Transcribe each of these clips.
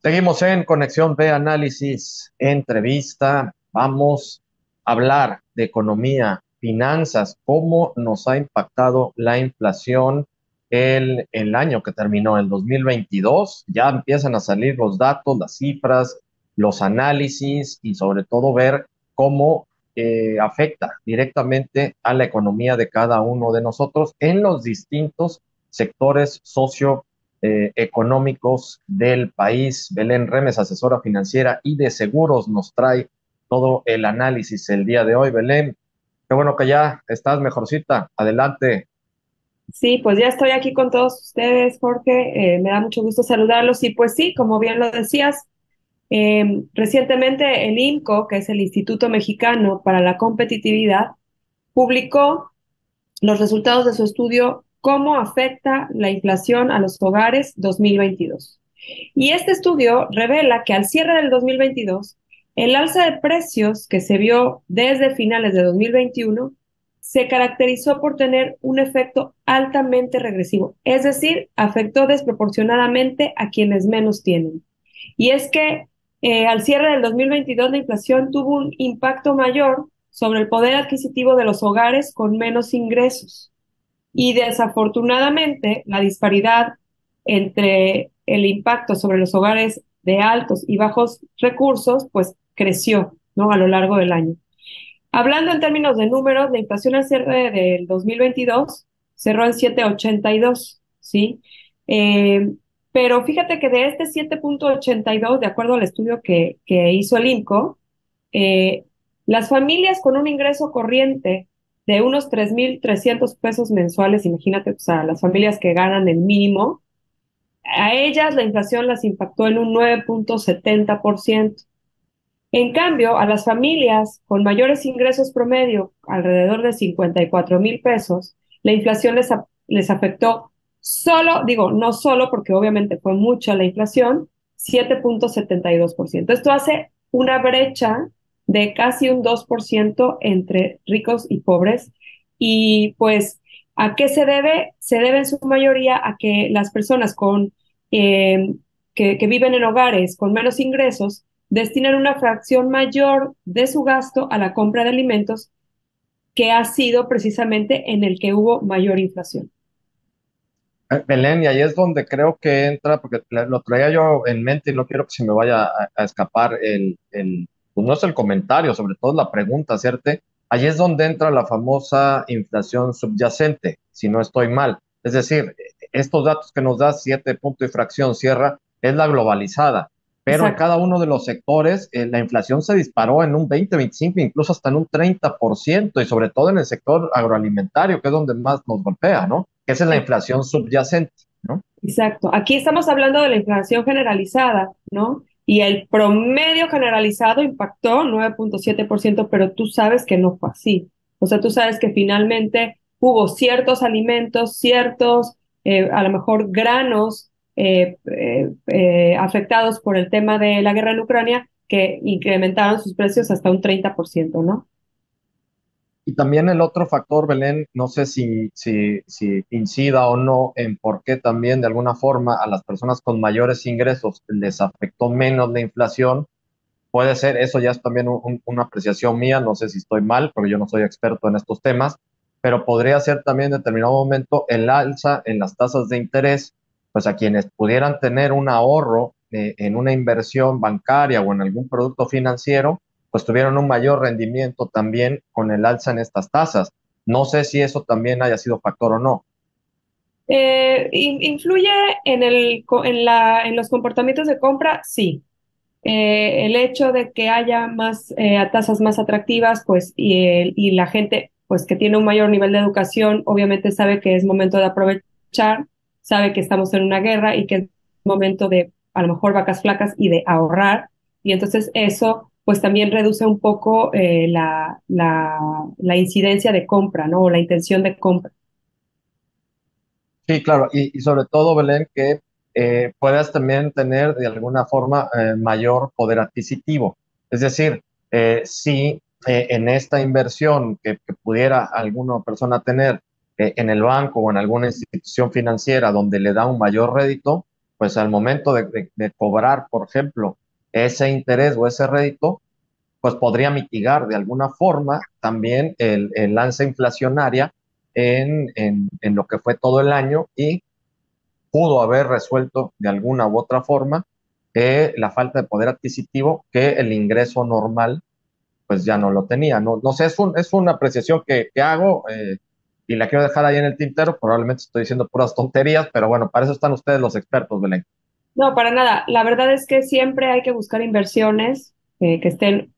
Seguimos en Conexión B Análisis, entrevista. Vamos a hablar de economía, finanzas, cómo nos ha impactado la inflación el año que terminó, el 2022. Ya empiezan a salir los datos, las cifras, los análisis y sobre todo ver cómo afecta directamente a la economía de cada uno de nosotros en los distintos sectores económicos del país. Belén Remes, asesora financiera y de seguros, nos trae todo el análisis el día de hoy. Belén, qué bueno que ya estás mejorcita. Adelante. Sí, pues ya estoy aquí con todos ustedes, Jorge. Me da mucho gusto saludarlos. Y pues sí, como bien lo decías, recientemente el INCO, que es el Instituto Mexicano para la Competitividad, publicó los resultados de su estudio ¿Cómo afecta la inflación a los hogares 2022? Y este estudio revela que al cierre del 2022, el alza de precios que se vio desde finales de 2021 se caracterizó por tener un efecto altamente regresivo, es decir, afectó desproporcionadamente a quienes menos tienen. Y es que al cierre del 2022 la inflación tuvo un impacto mayor sobre el poder adquisitivo de los hogares con menos ingresos. Y desafortunadamente, la disparidad entre el impacto sobre los hogares de altos y bajos recursos, pues creció, ¿no? A lo largo del año. Hablando en términos de números, la inflación al cierre del 2022 cerró en 7,82, ¿sí? Eh, pero fíjate que de este 7,82, de acuerdo al estudio que hizo el INCO, eh, las familias con un ingreso corriente de unos 3,300 pesos mensuales, imagínate, o sea, las familias que ganan el mínimo, a ellas la inflación las impactó en un 9,70%. En cambio, a las familias con mayores ingresos promedio, alrededor de 54,000 pesos, la inflación les afectó solo, digo, no solo porque obviamente fue mucha la inflación, 7,72%. Esto hace una brecha de casi un 2% entre ricos y pobres. Y pues, ¿a qué se debe? Se debe en su mayoría a que las personas eh, que viven en hogares con menos ingresos destinan una fracción mayor de su gasto a la compra de alimentos, que ha sido precisamente en el que hubo mayor inflación. Belén, y ahí es donde creo que entra, porque lo traía yo en mente y no quiero que se me vaya a escapar pues no es el comentario, sobre todo la pregunta, ¿cierto? Ahí es donde entra la famosa inflación subyacente, si no estoy mal. Es decir, estos datos que nos da 7 punto y fracción cierra, es la globalizada, pero en Exacto. cada uno de los sectores la inflación se disparó en un 20, 25, incluso hasta en un 30%, y sobre todo en el sector agroalimentario, que es donde más nos golpea, ¿no? Esa es la inflación subyacente, ¿no? Exacto. Aquí estamos hablando de la inflación generalizada, ¿no? Y el promedio generalizado impactó 9,7%, pero tú sabes que no fue así. O sea, tú sabes que finalmente hubo ciertos alimentos, ciertos, a lo mejor granos afectados por el tema de la guerra en Ucrania, que incrementaron sus precios hasta un 30%, ¿no? Y también el otro factor, Belén, no sé si incida o no en por qué también de alguna forma a las personas con mayores ingresos les afectó menos la inflación. Puede ser, eso ya es también una apreciación mía, no sé si estoy mal, porque yo no soy experto en estos temas, pero podría ser también en determinado momento el alza en las tasas de interés, pues a quienes pudieran tener un ahorro en una inversión bancaria o en algún producto financiero, pues tuvieron un mayor rendimiento también con el alza en estas tasas. No sé si eso también haya sido factor o no. Influye en los comportamientos de compra, sí. El hecho de que haya más tasas más atractivas, pues, y la gente, pues, que tiene un mayor nivel de educación, obviamente sabe que es momento de aprovechar, sabe que estamos en una guerra y que es momento de, a lo mejor, vacas flacas y de ahorrar. Y entonces eso, pues, también reduce un poco la incidencia de compra, ¿no? O la intención de compra. Sí, claro, y sobre todo, Belén, que puedas también tener de alguna forma mayor poder adquisitivo. Es decir, si en esta inversión que pudiera alguna persona tener en el banco o en alguna institución financiera donde le da un mayor rédito, pues al momento de cobrar, por ejemplo, ese interés o ese rédito, pues podría mitigar de alguna forma también el alza inflacionaria en lo que fue todo el año y pudo haber resuelto de alguna u otra forma la falta de poder adquisitivo que el ingreso normal pues ya no lo tenía. No, no sé, es una apreciación que hago y la quiero dejar ahí en el tintero. Probablemente estoy diciendo puras tonterías, pero bueno, para eso están ustedes los expertos, Belén. No, para nada. La verdad es que siempre hay que buscar inversiones que estén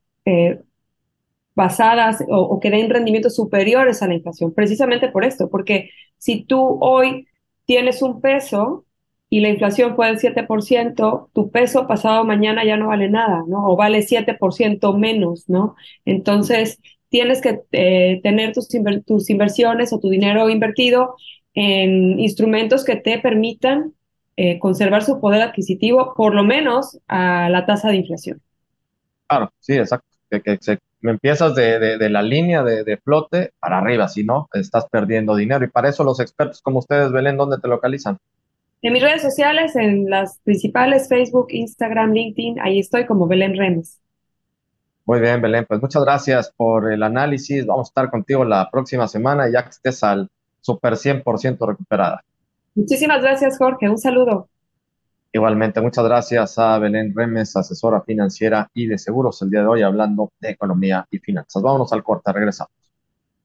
basadas o que den rendimientos superiores a la inflación, precisamente por esto, porque si tú hoy tienes un peso y la inflación fue del 7%, tu peso pasado mañana ya no vale nada, ¿no? O vale 7% menos, ¿no? Entonces, tienes que tener tus inversiones o tu dinero invertido en instrumentos que te permitan conservar su poder adquisitivo, por lo menos a la tasa de inflación. Claro, sí, exacto. Me empiezas de la línea de flote para arriba, si no, estás perdiendo dinero. Y para eso los expertos como ustedes, Belén, ¿dónde te localizan? En mis redes sociales, en las principales, Facebook, Instagram, LinkedIn, ahí estoy como Belén Remes. Muy bien, Belén, pues muchas gracias por el análisis. Vamos a estar contigo la próxima semana ya que estés al super 100% recuperada. Muchísimas gracias, Jorge. Un saludo. Igualmente, muchas gracias a Belén Remes, asesora financiera y de seguros, el día de hoy hablando de economía y finanzas. Vámonos al corte, regresamos.